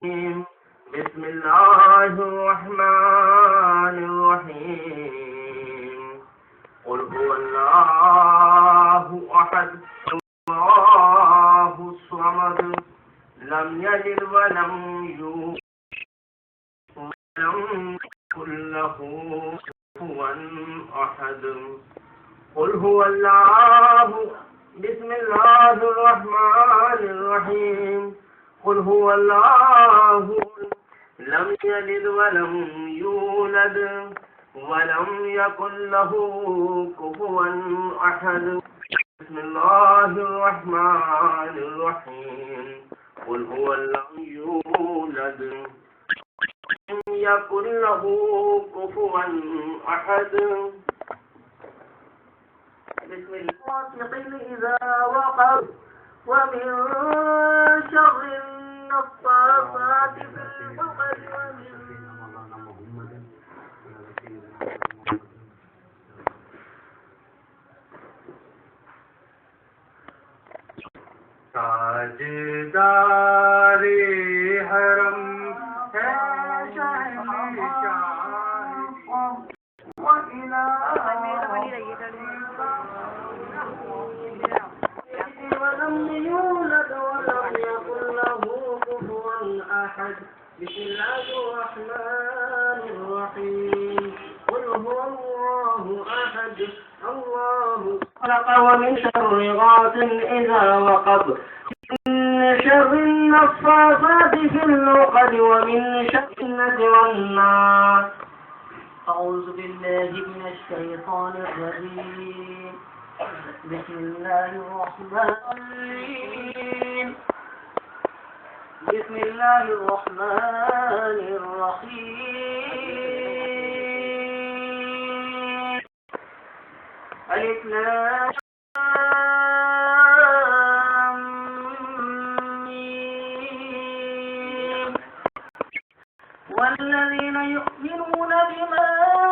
بسم الله الرحمن الرحيم قل هو الله أحد الله الصمد لم يلد ولم يولد ولم يكن له كفوا أحد قل هو الله بسم الله الرحمن الرحيم قل هو الله لم يلد ولم يولد ولم يكن له كفوا أحد بسم الله الرحمن الرحيم قل هو لم يولد لم يكن له كفوا أحد بسم الله إذا وقب ومن شر النفاثات في العقد ताजदारे हरम है ولم يولد ولم يكن له كفوا أحد بسم الله الرحمن الرحيم قل هو الله أحد الله خلق ومن شر غاسق إذا وقب من شر النفاثات في العقد ومن شر الناس أعوذ بالله من الشيطان الرجيم بسم الله الرحمن الرحيم بسم الله الرحمن الرحيم ألف لام ميم والذين يؤمنون بما